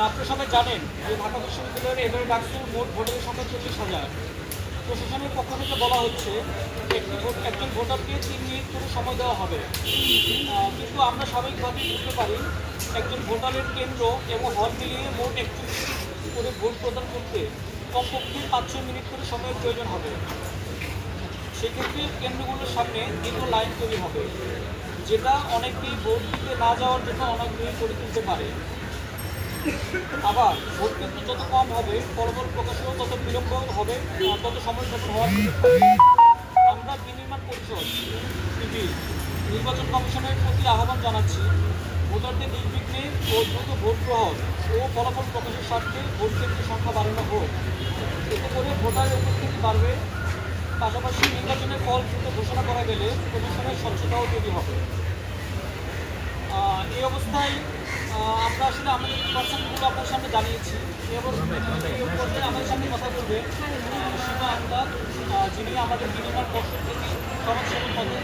আপনারা সবাই জানেন যে ঢাকা বিশ্ববিদ্যালয়ের এবারে ডাকসুর মোট ভোটারের সংখ্যা 40,000। প্রশাসনের পক্ষ থেকে বলা হচ্ছে একজন ভোটারকে 3 মিনিট করে সময় দেওয়া হবে। কিন্তু আমরা স্বাভাবিকভাবেই বুঝতে পারি একজন ভোটারের কেন্দ্র এবং হল মিলিয়ে মোট 41 করে ভোট প্রদান করতে কমপক্ষে 5-6 মিনিট করে সময়ের প্রয়োজন হবে। সেক্ষেত্রে কেন্দ্রগুলোর সামনে দীর্ঘ লাইন তৈরি হবে, যেটা অনেকেই ভোট দিতে না যাওয়ার জন্য অনাগ্রহী করে তুলতে পারে। আবার ভোট কেন্দ্র যত কম হবে, ফলাফল প্রকাশেও তত বিলম্ব হবে, তত সময় যখন হওয়ার আমরা বিনির্মাণ পরিষদ নির্বাচন কমিশনের প্রতি আহ্বান জানাচ্ছি ভোটারদের নির্বিঘ্নে ও দ্রুত ভোট গ্রহণ ও ফলাফল প্রকাশের স্বার্থে ভোট কেন্দ্রের সংখ্যা বাড়ানো হোক। এতে করে ভোটারের উপস্থিতি বাড়বে, পাশাপাশি নির্বাচনের ফল দ্রুত ঘোষণা করা গেলে প্রশাসনের স্বচ্ছতাও তৈরি হবে। এই অবস্থায় আমরা আসলে আমাদের কনসার্নগুলো আপনার সামনে জানিয়েছি। এই পর্যায়ে আমাদের সামনে কথা বলবেন সীমা আক্তার, যিনি আমাদের বিনিময় পর্ষদ থেকে সমাজসেবক পদে।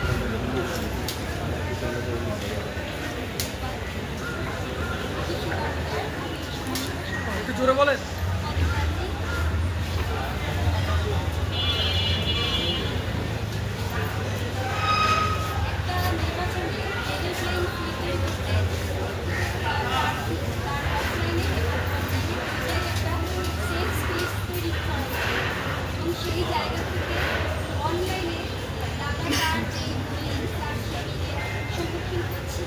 একটু জোরে বলেন। সেই জায়গা থেকে অনলাইনে লাগাতার যে সম্মুখীন হচ্ছে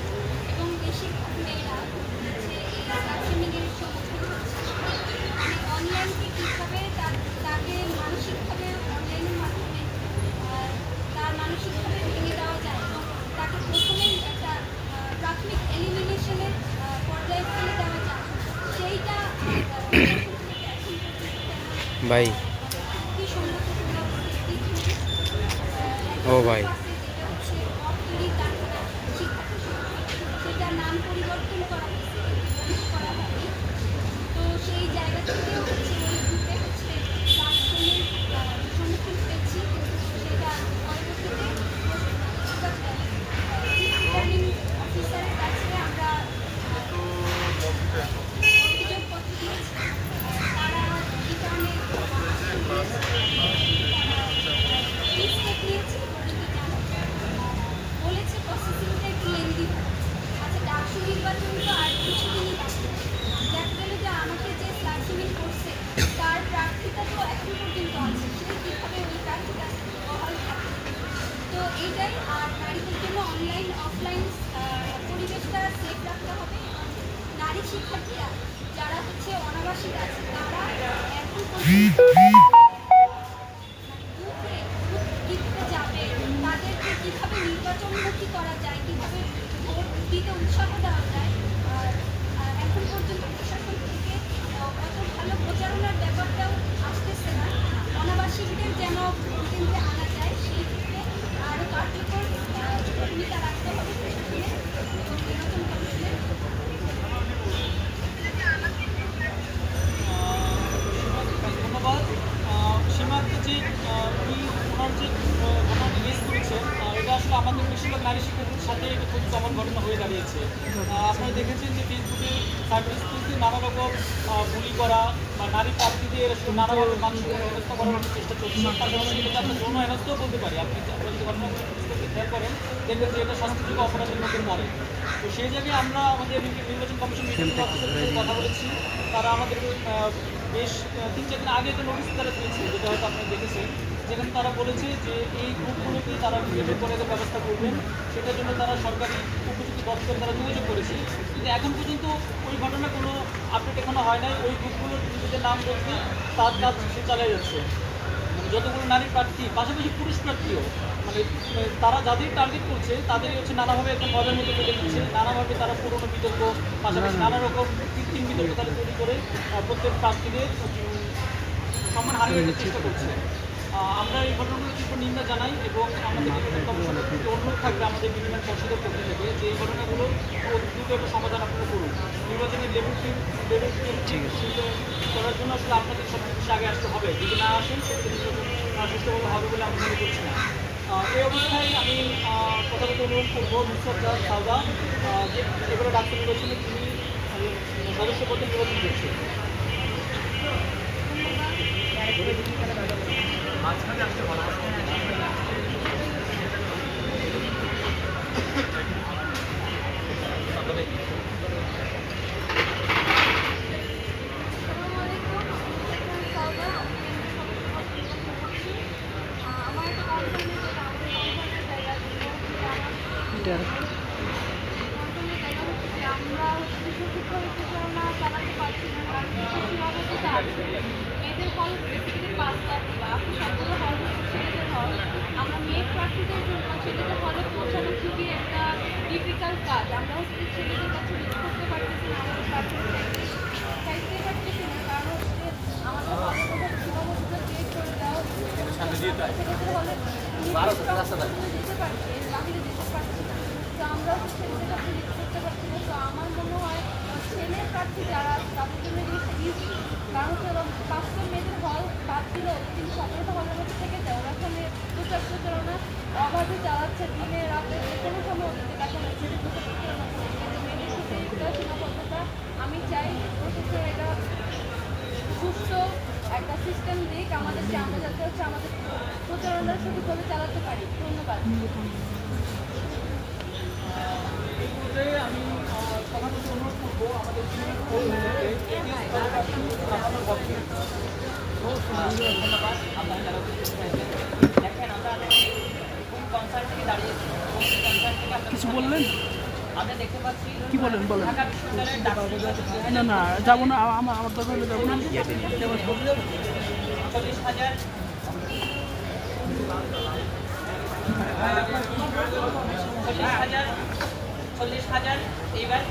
এবং বেশিরভাগ মেয়েরা হচ্ছে এই স্লাশিংয়ের সম্মুখীন হচ্ছে। মানে অনলাইনকে কীভাবে তাকে মানসিকভাবে অনলাইনের মাধ্যমে তার মানসিকভাবে ভেঙে দেওয়া যায় এবং তাকে প্রথমেই একটা প্রাথমিক এলিমিনেশনের পর্যায়ে ফেলে দেওয়া যায়, সেইটা ভাই ও ভাই সেটার নাম পরিবর্তন করা হয়েছে, তো সেই জায়গা থেকে হচ্ছে ওই গ্রুপে হচ্ছে সম্মুখীন হয়েছি। সেটা পরবর্তীতে রিটার্নিং অফিসারের কাছে আমরা অভিযোগপত্র দিয়েছি। তারা রিটার্নে বলেছে প্রসেসিংটা একটু লেন্দি। আচ্ছা, ডাকসু নির্বাচন তো আর কিছুদিনই বাকি। দেখা গেল যে আমাকে যে স্লাশিং করছে তার প্রার্থীতা তো এখন পর্যন্ত আছে, সে কীভাবে ওই প্রার্থীতা বহাল থাকে। তো এইটাই, আর নারীদের জন্য অনলাইন অফলাইন পরিবেশটা সেফ রাখতে হবে। নারী শিক্ষার্থীরা যারা হচ্ছে অনাবাসিক আছে তারা এখন পর্যন্ত যাবে, তাদেরকে কীভাবে নির্বাচনমুখী করা যায়, কীভাবে ভোট দিতে উৎসাহ দেওয়া যায়, এখন পর্যন্ত প্রশাসন থেকে অত ভালো প্রচারণার ব্যাপারটাও আসতেছে না। অনাবাসিকদের যেন ভোট কেন্দ্রে আনা যায়, সেই ক্ষেত্রে আরও কার্যকর ভূমিকা রাখতে হবে প্রশাসনের এবং নির্বাচন কমিশনের। ধন্যবাদ। সীমান্ত যে ওনার যে ঘটনাটি রেস করেছেন, এটা আসলে আমাদের বেশিরভাগ নারী শিক্ষার্থীর সাথে এটা খুব কমন ঘটনা হয়ে দাঁড়িয়েছে। আপনারা দেখেছেন যে ফেসবুকে সাইবার স্কুলকে নানা রকম বুলি করা বা নারী প্রার্থীদের নানাভাবে মানুষকে হেনস্থা করার চেষ্টা চলছে। পাশাপাশি এটাকে আমরা যৌন হেনস্থাও বলতে পারি। আপনারা যদি ঘটনাগুলো খেয়াল করেন দেখবেন যে এটা শাস্তিযোগ্য অপরাধের মধ্যে পড়ে। তো সেই জায়গায় আমরা আমাদের নির্বাচন কমিশন রিটার্নিং অফিসারের সাথে কথা বলেছি। তারা আমাদের বেশ 3-4 দিন আগে একটা নোটিশ তারা দিয়েছে, যেটা হয়তো আপনারা দেখেছেন, যেখানে তারা বলেছে যে এই গ্রুপগুলোকে তারা বিবেচন করে ব্যবস্থা করবেন, সেটার জন্য তারা সরকারি উপযুক্ত দপ্তরে তারা যোগাযোগ করেছে। কিন্তু এখন পর্যন্ত ওই ঘটনা কোনো আপডেট এখনো হয় নাই। ওই গ্রুপগুলোর নিজেদের নাম বলতে তার কাজ সে চালিয়ে যাচ্ছে। মানে যতগুলো নারী প্রার্থী, পাশাপাশি পুরুষ প্রার্থীও, মানে তারা যাদের টার্গেট করছে তাদেরই হচ্ছে নানাভাবে একদম মজার মধ্যে ফেলে দিচ্ছে। নানাভাবে তারা পুরনো বিতর্ক, পাশাপাশি নানা রকম কৃত্রিম বিতর্ক তারা তৈরি করে প্রত্যেক প্রার্থীদের সম্মান হারিয়ে রাখার চেষ্টা করছে। আমরা এই ঘটনাগুলোর তীব্র নিন্দা জানাই এবং আমাদের নির্বাচন কমিশনের প্রতি অনুরোধ থাকবে আমাদের বিনিময় পর্ষদের পক্ষ থেকে যে এই ঘটনাগুলো দ্রুত একটা সমাধান আপনারা করুন। নির্বাচনের লেভেল করার জন্য আসলে আপনাদের সবচেয়ে বেশি আগে আসতে হবে। যদি না আসেন সেক্ষেত্রে নির্বাচন সুষ্ঠুভাবে হবে বলে আমি মনে করছি না। এই অবস্থায় আমি কথা বলতে অনুরোধ করবো মুস্তাফা সাউদা, যে এবারে ডাক্তার নির্বাচনে তিনি সদস্য পদে নির্বাচন করছে। আমার একটা কনসার্ন যেটা আমাদের কনসার্নের জায়গা আমরা শিক্ষা পরিচালনা চালাতে পারছি না কারণ সীমাবদ্ধতা আছে। মেয়েদের হল বেসিক্যালি 5 লাখ বা সবগুলো হল ছেলেদের হল। আমরা মেয়ে প্রার্থীদের জন্য ছেলেদের হলে পৌঁছানো খুবই একটা ডিফিকাল্ট কাজ। আমরা হচ্ছে ছেলেদের কাছে রিচ করতে পারতেছি না, আমাদের প্রার্থীর চাইতে পারতেছি না, কারণ হচ্ছে আমাদের হলের মধ্যে সীমাবদ্ধতা ক্রিয়েট করে দেওয়া ছেলেদের হলে দিতে পারছি, বাহিরে দিতে পারছি না। তো আমরা ছেলেদের কাছে রিচ করতে পারছি না। তো আমার মনে হয় ছেলে প্রার্থী যারা আছে তাদের জন্য জিনিসটা ইজি, কারণ হচ্ছে 5টা মেয়েদের হল বাদ দিলেও কিন্তু 17টা হলের মধ্যে থেকে যায়। ওরা ওখানে প্রচার প্রচারণা অবাধে চালাচ্ছে, দিনে রাতে যে কোনো সময় ওদেরকে দেখা যাচ্ছে যে প্রচার প্রচারণা করছে। কিন্তু মেয়েদের ক্ষেত্রে এটা সীমাবদ্ধতা। আমি চাই প্রশাসন এটা সুস্থ একটা সিস্টেম দিক আমাদেরকে, আমরা যাতে হচ্ছে আমাদের প্রচারণা সঠিকভাবে চালাতে পারি। ধন্যবাদ। এই পর্যায়ে আমি সভাপতি অনুরোধ করবো আমাদের ধন্যবাদ আপনারা যারা উপস্থিত হয়েছেন। দেখেন আমরা কোন কনসার্ট থেকে দাঁড়িয়েছি, কোন কনসার্ট থেকে আপনারা কিছু বললেন? আমরা দেখতে পাচ্ছি কি বলেন বলেন? ঢাকা বিশ্ববিদ্যালয়ের ডাক্তার না না যাবো না, আমার দরকার হলে যাবো না। 40,000 40,000 এইবার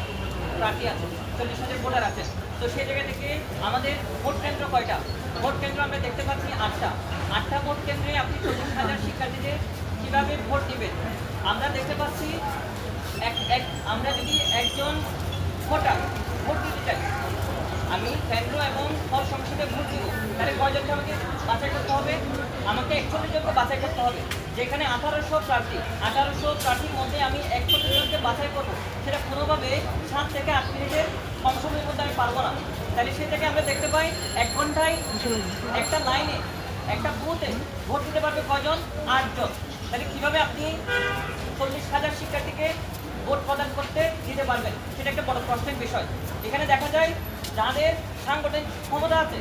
প্রার্থী আছে, 40,000 ভোটার আছে। তো সেই জায়গা থেকে আমাদের ভোট কেন্দ্র কয়টা? ভোট কেন্দ্র আমরা দেখতে পাচ্ছি 8টা ভোট কেন্দ্রে আপনি 40,000 শিক্ষার্থীদের কীভাবে ভোট দিবেন? আমরা দেখতে পাচ্ছি আমরা যদি একজন ভোটার ভোট দিতে চাই, আমি কেন্দ্র এবং হল সংসদে ভোট দিব, তাহলে কয়জনকে আমাকে বাছাই করতে হবে? আমাকে 41 জনকে বাছাই করতে হবে। যেখানে 1800 প্রার্থীর মধ্যে আমি 41 জনকে বাছাই করবো, সেটা কোনোভাবে 7 থেকে 8 মিনিটের কম সময়ের মধ্যে আমি পারবো না। তাহলে সে থেকে আমরা দেখতে পাই 1 ঘন্টায় একটা লাইনে একটা বুথে ভোট দিতে পারবে কয়জন? 8 জন। তাহলে কীভাবে আপনি 40,000 শিক্ষার্থীকে ভোট প্রদান করতে দিতে পারবেন? সেটা একটা বড় প্রশ্নের বিষয়। এখানে দেখা যায় যাদের সাংগঠনিক ক্ষমতা আছে,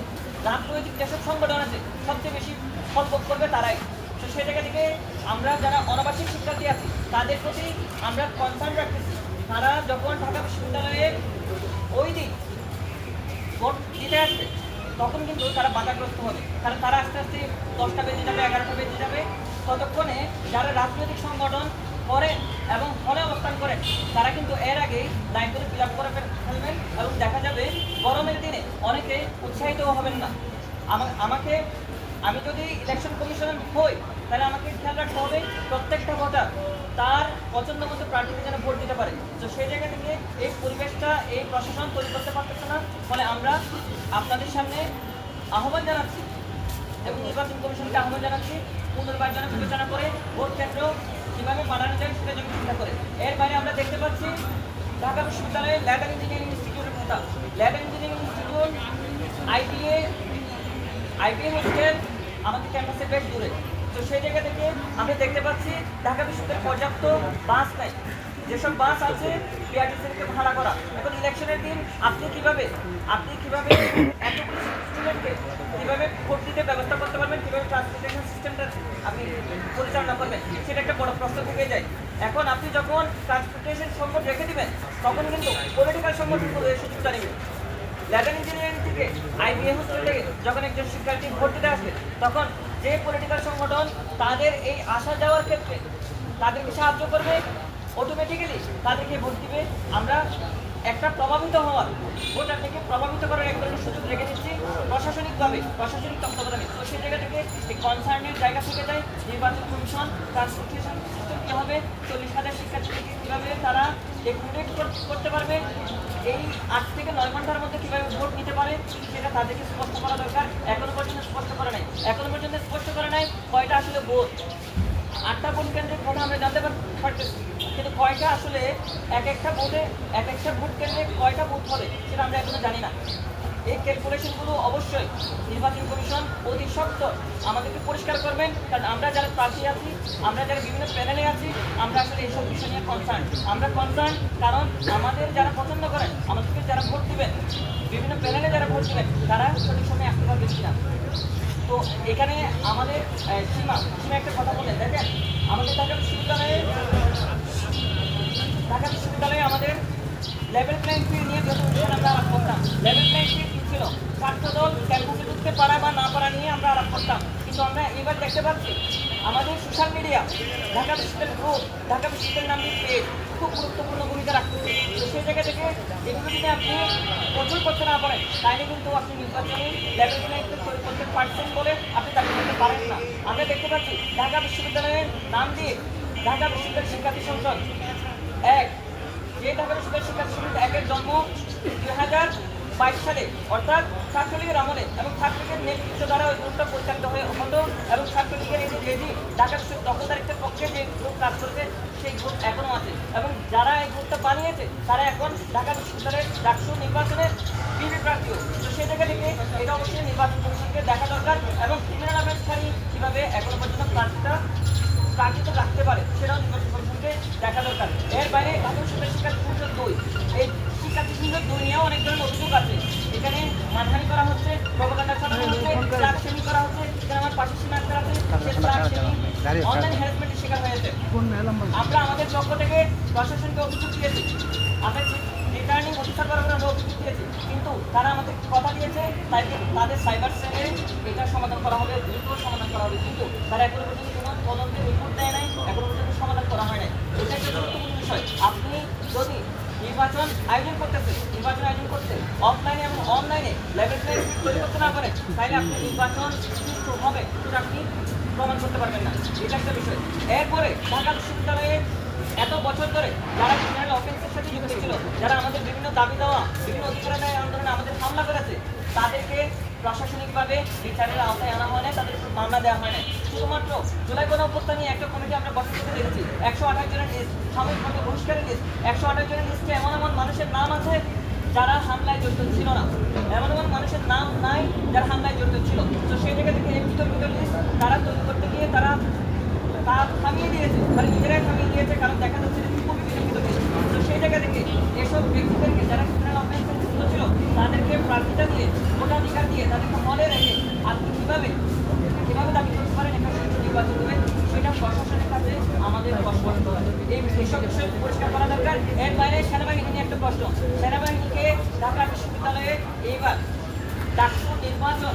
রাজনৈতিক যেসব সংগঠন আছে, সবচেয়ে বেশি ফল ভোগ করবে তারাই। তো সেই জায়গা থেকে আমরা যারা অনাবাসিক শিক্ষার্থী আছি তাদের প্রতি আমরা কনসার্ন রাখতেছি। তারা যখন ঢাকা বিশ্ববিদ্যালয়ে ওই দিন ভোট দিতে আসবে তখন কিন্তু তারা বাধাগ্রস্ত হবে, কারণ তারা আস্তে আস্তে 10টা বেজে যাবে, 11টা বেজে যাবে। ততক্ষণে যারা রাজনৈতিক সংগঠন করেন এবং হলে অবস্থান করেন তারা কিন্তু এর আগেই লাইন করে ফিল আপ করে ফেলবেন এবং দেখা যাবে গরমের দিনে অনেকে উৎসাহিত হবেন না। আমি যদি ইলেকশন কমিশনার হই তাহলে আমাকে খেয়াল রাখতে হবে প্রত্যেকটা ভোটার তার পছন্দ মতো প্রার্থীকে যেন ভোট দিতে পারে। তো সেই জায়গা থেকে এই পরিবেশটা এই প্রশাসন তৈরি করতে পারতেছে না। ফলে আমরা আপনাদের সামনে আহ্বান জানাচ্ছি এবং নির্বাচন কমিশনকে আহ্বান জানাচ্ছি পুনর্বার যেন বিবেচনা করে ভোট কেন্দ্র কীভাবে বাড়ানো যায় সেটা যেন চিন্তা করে। এর বাইরে আমরা দেখতে পাচ্ছি ঢাকা বিশ্ববিদ্যালয়ে ল্যাব অ্যান্ড ইঞ্জিনিয়ারিং ইনস্টিটিউটের কথা। Lab and engineering institute IBA hostel আমাদের ক্যাম্পাসে বেশ দূরে। তো সেই জায়গা থেকে আমরা দেখতে পাচ্ছি ঢাকা বিশ্ববিদ্যালয়ে পর্যাপ্ত বাস নাই। যেসব বাস আছে পিআরটিসিকে ভাড়া করা। এখন ইলেকশনের দিন আপনি কিভাবে এতগুলো স্টুডেন্টকে কীভাবে ভোট দিতে ব্যবস্থা করতে পারবেন, কীভাবে ট্রান্সপোর্টেশন সিস্টেমটা আপনি পরিচালনা করবেন, সেটা একটা বড় প্রশ্ন থেকে যায়। এখন আপনি যখন ট্রান্সপোর্টেশন সংকট রেখে দিবেন তখন কিন্তু পলিটিক্যাল সংগঠন সুযোগটা নেবেন। ল্যাব অ্যান্ড ইঞ্জিনিয়ারিং থেকে আইবিএ হোস্টেল থেকে যখন একজন শিক্ষার্থী ভোট দিতে আসবে তখন যে পলিটিক্যাল সংগঠন তাদের এই আসা যাওয়ার ক্ষেত্রে তাদেরকে সাহায্য করবে, অটোমেটিক্যালি তাদেরকে ভোট দিবে। আমরা একটা প্রভাবিত হওয়ার ভোটার থেকে প্রভাবিত করার এক ধরনের সুযোগ রেখে দিচ্ছি প্রশাসনিকভাবে, প্রশাসনিক তত্ত্বাবধানে। তো সেই জায়গা থেকে এই কনসার্নের জায়গা থেকে যায় নির্বাচন কমিশন ট্রান্সপোর্টেশন সিস্টেম কী হবে, 40,000 শিক্ষার্থীকে কীভাবে তারা একুরেট করতে পারবে, এই 8 থেকে 9 ঘন্টার মধ্যে কীভাবে ভোট নিতে পারে সেটা তাদেরকে স্পষ্ট করা দরকার। এখনো পর্যন্ত স্পষ্ট করা নাই কয়টা আসলে ভোট। 8টা ভোট কেন্দ্রের কথা আমরা জানতে পারতেছি, কিন্তু কয়টা আসলে এক একটা ভোট কেন্দ্রে কয়টা বুথ হবে সেটা আমরা এখনো জানি না। এই ক্যালকুলেশনগুলো অবশ্যই নির্বাচন কমিশন অতি শক্ত আমাদেরকে পরিষ্কার করবেন, কারণ আমরা যারা প্রার্থী আছি, আমরা যারা বিভিন্ন প্যানেলে আছি, আমরা আসলে এইসব বিষয় নিয়ে কনসার্ন। কারণ আমাদের যারা পছন্দ করেন, আমাদেরকে যারা ভোট দিবেন, বিভিন্ন প্যানেলে যারা ভোট দিবেন, তারা সঠিক সময় আসতে পারবে কিনা। তো এখানে আমাদের সীমা একটা কথা বলেন, দেখেন আমাদের ঢাকা বিশ্ববিদ্যালয়ে আমাদের লেভেল প্লেইং ফিল্ড নিয়ে যত অনুষ্ঠান আমরা আলাপ করতাম, লেভেল প্লেইং ফিল্ড কি ছিল, ছাত্রদল ক্যাম্পাসে ঢুকতে পারা বা না পারা নিয়ে আমরা আলাপ করতাম। কিন্তু আমরা এবার দেখতে পাচ্ছি আমাদের সোশ্যাল মিডিয়া ঢাকা বিশ্ববিদ্যালয়ের গ্রুপ, ঢাকা বিশ্ববিদ্যালয়ের নামে পেজ খুব গুরুত্বপূর্ণ ভূমিকা রাখতেছে। তো সেই জায়গা থেকে এগুলো যদি আপনি কন্ট্রোল করতে না পারেন, তাহলে কিন্তু আপনি নির্বাচনী লেভেল প্লেইং ফিল্ড তৈরি করতে পারছেন বলে আপনি দাবি করতে পারেন না। আমরা দেখতে পাচ্ছি ঢাকা বিশ্ববিদ্যালয়ের নাম দিয়ে ঢাকা বিশ্ববিদ্যালয় শিক্ষার্থী সংসদ এক, যে ঢাকা বিশ্ববিদ্যালয় শিক্ষার্থী সংসদ একের জন্ম 2022 সালে, অর্থাৎ ছাত্রলীগের আমলে, এবং ছাত্রলীগের নেতৃত্ব দ্বারা ওই গ্রুপটা পরিচালিত হতো, এবং ছাত্রলীগের এই যে ঢাকা বিশ্ববিদ্যালয় দখলদারিত্বের পক্ষে যে গ্রুপ কাজ করছে সেই গ্রুপ এখনও আছে, এবং যারা এই গ্রুপটা বানিয়েছে তারা এখন ঢাকা বিশ্ববিদ্যালয়ের ডাকসু নির্বাচনের বিবি প্রার্থীও। তো সেই জায়গা থেকে এটা অবশ্যই নির্বাচন কমিশনকে দেখা দরকার, এবং ক্রিমিনাল অফেন্সকারী কীভাবে এখনো পর্যন্ত প্রার্থিত রাখতে পারে সেটাও নির্বাচন কমিশনকে দেখা দরকার। এর বাইরে ঢাকা বিশ্ববিদ্যালয় শিক্ষার্থী সংসদ 2, এই শিক্ষার্থী সংসদ 2 নিয়েও অনেক ধরনের অভিযোগ আছে। এখানে মানহানি করা হচ্ছে, প্রোপাগান্ডা ছড়ানো হচ্ছে, ক্লাস শেমিং করা হচ্ছে। এখানে আমার পাশে সীমা আক্তার আছে, সে ক্লাস শেমিং, অনলাইন হ্যারাসমেন্টের শিকার হয়েছে। আমরা আমাদের পক্ষ থেকে প্রশাসনকে অভিযোগ দিয়েছি, আমরা রিটার্নিং অফিসার বরাবর আমরা অভিযোগ দিয়েছি, কিন্তু তারা আমাদের কথা দিয়েছে তাদের সাইবার সেলে এটা সমাধান করা হবে, দ্রুত সমাধান করা হবে, কিন্তু তারা এখনো পর্যন্ত কোনো তদন্তের রিপোর্ট দেয় নাই, এখনো পর্যন্ত সমাধান করা হয় নাই। এটা একটা গুরুত্বপূর্ণ বিষয়। আপনি যদি নির্বাচন আয়োজন করতে অফলাইনে এবং অনলাইনে লেভেল প্লেইং ফিল্ড তৈরি করতে না পারেন, তাহলে আপনি নির্বাচন সুষ্ঠু হবে সেটা আপনি প্রমাণ করতে পারবেন না। এটা একটা বিষয়। এরপরে ঢাকা বিশ্ববিদ্যালয়ে এত বছর ধরে যারা ক্রিমিনাল অফেন্সের সাথে যুক্ত ছিল, যারা আমাদের বিভিন্ন দাবি দেওয়া, বিভিন্ন অধিকার আন্দোলনে আমাদের হামলা করেছে, তাদেরকে প্রশাসনিকভাবে বিচারের আওতায় আনা হয় না, তাদের উপর মামলা দেওয়া হয় না। শুধুমাত্র জুলাই গণঅভ্যুত্থান নিয়ে একটা কমিটি আমরা গঠন করতে দেখেছি, 128 জনের লিস্ট, সাময়িকভাবে বহিষ্কারের লিস্ট। 128 জনের লিস্টে এমন মানুষের নাম আছে যারা হামলায় জড়িত ছিল না, এমন মানুষের নাম নাই যারা হামলায় জড়িত ছিল। তো সেই জায়গা থেকে এই বিতর্কিত লিস্ট তারা তৈরি করতে গিয়ে তারা থামিয়ে দিয়েছে, তারা নিজেরাই থামিয়ে দিয়েছে, কারণ দেখা যাচ্ছে যে খুবই বিতর্কিত লিস্ট। তো সেই জায়গা থেকে এসব ব্যক্তিদেরকে যারা ক্রিমিনাল অফেন্সে যুক্ত ছিল তাদেরকে প্রার্থিতা দিয়ে, ভোটাধিকার দিয়ে, তাদেরকে হলে রেখে আপনি কীভাবে দাবি করতে পারেন একটা সুষ্ঠু নির্বাচন হবে, সেটা প্রশাসনের কাছে আমাদের প্রশ্ন। এইসব বিষয় পরিষ্কার করা দরকার। এর বাইরে সেনাবাহিনী নিয়ে একটা প্রশ্ন। সেনাবাহিনীকে ঢাকা বিশ্ববিদ্যালয়ে এইবার ডাকসু নির্বাচন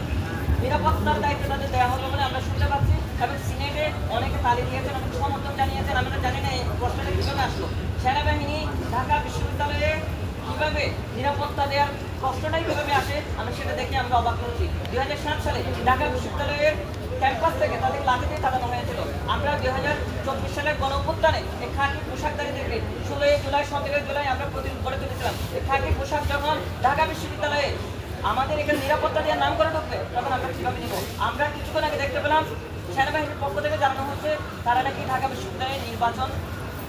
নিরাপত্তার দায়িত্ব তাদের দেওয়া হবে বলে আমরা শুনতে পাচ্ছি, এবং সিনেটে অনেকে তালি দিয়েছেন, অনেকে সমর্থন জানিয়েছেন। আমরা জানি না এই প্রশ্নটা কীভাবে আসলো। সেনাবাহিনী ঢাকা বিশ্ববিদ্যালয়ে কীভাবে নিরাপত্তা দেওয়ার প্রশ্নটাই কীভাবে আসে, আমরা সেটা দেখে আমরা অবাক হচ্ছি। 2007 সালে ঢাকা বিশ্ববিদ্যালয়ের ক্যাম্পাস থেকে তাদের লাঠি দিয়ে তাড়ানো হয়েছিল। আমরা 2024 সালের গণঅভ্যুত্থানে এই খাকি পোশাকধারীদেরকে 16 জুলাই 17 জুলাই আমরা গড়ে তুলেছিলাম। এই খাকি পোশাক যখন ঢাকা বিশ্ববিদ্যালয়ে আমাদের এখানে নিরাপত্তা দেওয়ার নাম করে ঢুকবে, তখন আমরা কীভাবে নিব? আমরা কিছুক্ষণ আগে দেখতে পেলাম সেনাবাহিনীর পক্ষ থেকে জানানো হচ্ছে তারা নাকি ঢাকা বিশ্ববিদ্যালয়ের নির্বাচন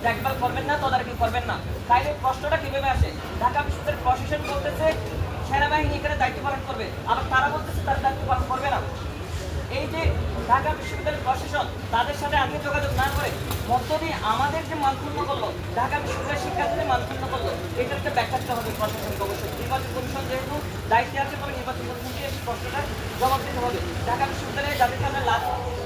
দেখভাল করবেন না, তদারকি করবেন না। তাইলে প্রশ্নটা কীভাবে আসে? ঢাকা বিশ্ববিদ্যালয়ের প্রশাসন বলতেছে সেনাবাহিনী এখানে দায়িত্ব পালন করবে, আবার তারা বলতেছে তারা দায়িত্ব পালন করবে না। এই যে ঢাকা বিশ্ববিদ্যালয়ের প্রশাসন তাদের সাথে আগে যোগাযোগ না করে মধ্য দিয়ে আমাদের যে মানক্ষুণ্ণ করলো, ঢাকা বিশ্ববিদ্যালয়ের শিক্ষার্থীদের মানক্ষুণ্ণ করলো, এটা একটা ব্যাখ্যা দিতে হবে প্রশাসনকে। অবশ্যই নির্বাচন কমিশন যেহেতু দায়িত্বে আছে, বলে নির্বাচন কমিশনকে এই প্রশ্নটা জবাব দিতে হবে। ঢাকা বিশ্ববিদ্যালয়ে যাদেরকে আমরা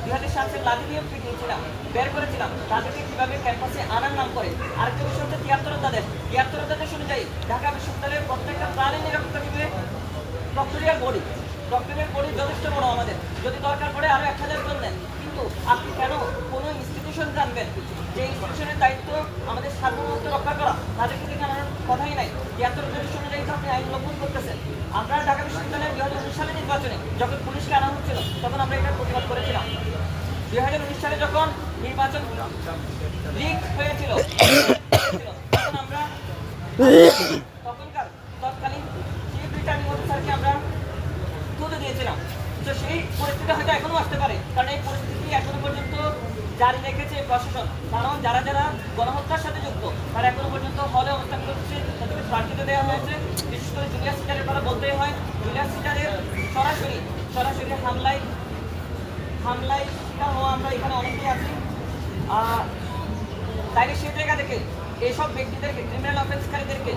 2007 সালে লাঠি দিয়ে পিটিয়েছিলাম, বের করেছিলাম, তাদেরকে কীভাবে ক্যাম্পাসে আনার নাম করে। আরেকটা বিষয় হচ্ছে 73 অনুযায়ী ঢাকা বিশ্ববিদ্যালয়ের প্রত্যেকটা প্রাণী নিরাপত্তা দিবে ডক্টরিয়াল বডি যথেষ্ট বড় আমাদের, যদি দরকার পড়ে আরো 1000 জন নেন। কিন্তু আপনি কেন কোনো ইনস্টিটিউশন জানবেন যে ইনস্টিটিউশনের দায়িত্ব আমাদের সার্বভৌমত্ব রক্ষা করা, তাদেরকে দেখে আনার কথাই নাই। 73 অনুযায়ী তো আপনি আইন লঙ্ঘন করতেছেন। আমরা ঢাকা বিশ্ববিদ্যালয়ের 2019 সালের নির্বাচনে যখন পুলিশকে আনা হচ্ছিল, তখন আমরা এটার প্রতিবাদ করেছিলাম। 2019 সালে যখন নির্বাচন লিক হয়েছিল, তখন আমরা তখনকার তৎকালীন চিফ রিটার্নিং অফিসারকে আমরা তুলে দিয়েছিলাম। তো সেই পরিস্থিতি হয়তো এখনো আসতে পারে, কারণ এই পরিস্থিতি এখনো পর্যন্ত জারি রেখেছে প্রশাসন। কারণ যারা যারা গণহত্যার সাথে যুক্ত তারা এখনো পর্যন্ত হলে অবস্থান করছে, তাদেরকে প্রার্থিত দেওয়া হয়েছে। বিশেষ করে জুলিয়াস সিজারের কথা বলতেই হয়। জুলিয়াস সিজারের সরাসরি হামলায় শিকার হওয়া আমরা এখানে অনেকেই আছি। তাইলে সেই জায়গা থেকে এইসব ব্যক্তিদেরকে, ক্রিমিনাল অফেন্সকারীদেরকে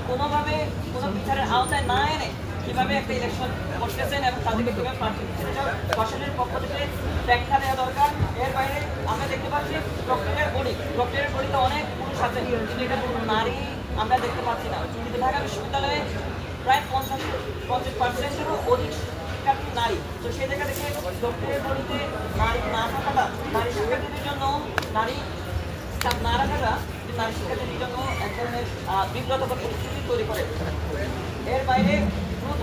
কোনোভাবে কোনো বিচারের আওতায় না এনে কীভাবে একটা ইলেকশন করতেছেন এবং তাদেরকে কীভাবে প্রার্থী দিতে চান, প্রশাসনের পক্ষ থেকে ব্যাখ্যা দেওয়া দরকার। এর বাইরে আমরা দেখতে পাচ্ছি প্রক্রিয়ার বডিতে অনেক পুরুষ আছেন, কিন্তু এটা কোনো নারী আমরা দেখতে পাচ্ছি না। কিন্তু ঢাকা বিশ্ববিদ্যালয়ে প্রায় 50%-এরও অধিক শিক্ষার্থী নারী। তো সেই জায়গা থেকে ডক্টরের বডিতে নারী না থাকাটা নারী শিক্ষার্থীদের জন্য নারী শিক্ষার্থীদের জন্য এক ধরনের বিব্রতকর পরিস্থিতি তৈরি করে। এর বাইরে দ্রুত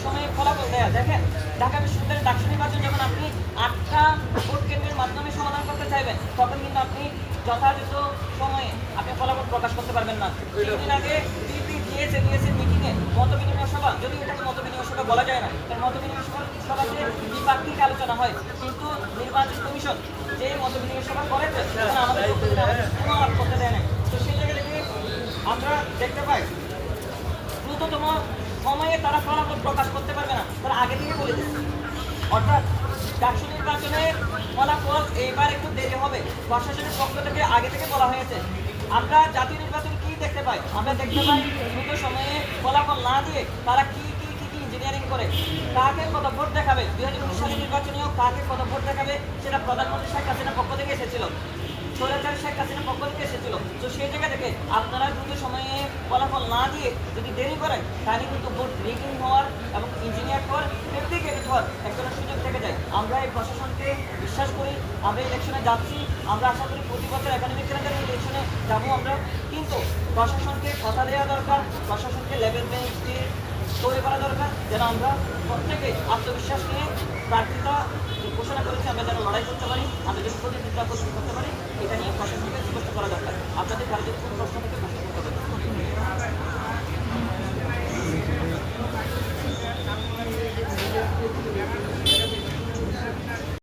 সময়ে ফলাফল দেয়া। দেখেন, ঢাকা বিশ্ববিদ্যালয়ের ডাকসু নির্বাচন যখন আপনি 8টা ভোট কেন্দ্রের মাধ্যমে সমাধান করতে চাইবেন, তখন কিন্তু আপনি যথাযথ সময়ে আপনি ফলাফল প্রকাশ করতে পারবেন না। 3 দিন আগে বিপি দিয়েছে মিটিংয়ে মত বিনিময় সভা, যদি এটাকে মত বিনিময় সভা বলা যায় না, তার মত বিনিময় সভাতে দ্বিপাক্ষিক আলোচনা হয়, কিন্তু নির্বাচন কমিশন যে মত বিনিময় সভা করেছে সেখানে আমাদের কোনো লাভ করতে দেয় না। তো সেই জায়গা থেকে আমরা দেখতে পাই দ্রুততম সময়ে তারা ফলাফল প্রকাশ করতে পারবে না, তারা আগে থেকে বলে দিচ্ছে। অর্থাৎ ডাকসু নির্বাচনের ফলাফল এইবার একটু দেরি হবে, প্রশাসনের পক্ষ থেকে আগে থেকে বলা হয়েছে। আমরা জাতীয় নির্বাচন কি দেখতে পাই? আমরা দেখতে পাই দ্রুত সময়ে ফলাফল না দিয়ে তারা কি ইঞ্জিনিয়ারিং করে কাকে কত ভোট দেখাবে। 2019 সালের নির্বাচনেও কাকে কত ভোট দেখাবে সেটা প্রধানমন্ত্রী শেখ হাসিনার পক্ষ থেকে এসেছিল, স্বৈরাচার শেখ হাসিনার পক্ষ থেকে এসেছিল। তো সেই জায়গা থেকে আপনারা দ্রুত সময়ে ফলাফল না দিয়ে যদি দেরি করেন, তাহলে কিন্তু ভোট রিগিং হওয়ার এবং ইঞ্জিনিয়ার হওয়ার, ফেব্রিকেটেড হওয়ার একটা সুযোগ থেকে যায়। আমরা এই প্রশাসনকে বিশ্বাস করি, আমরা ইলেকশনে যাচ্ছি, আমরা আশা করি প্রতি বছর একাডেমিক ক্যালেন্ডারে ইলেকশনে যাবো আমরা, কিন্তু প্রশাসনকে কথা দেওয়া দরকার, প্রশাসনকে লেভেল প্লেইং ফিল্ড তৈরি করা দরকার, যেন আমরা প্রত্যেকে আত্মবিশ্বাস নিয়ে প্রার্থিতা ঘোষণা করেছি আমরা যেন লড়াই করতে পারি, আমরা যেন প্রতিনিধিত্ব করতে পারি, এটা নিয়ে প্রশাসনকে স্পষ্ট করা দরকার। আপনাদের কারো যদি কোনো প্রশ্ন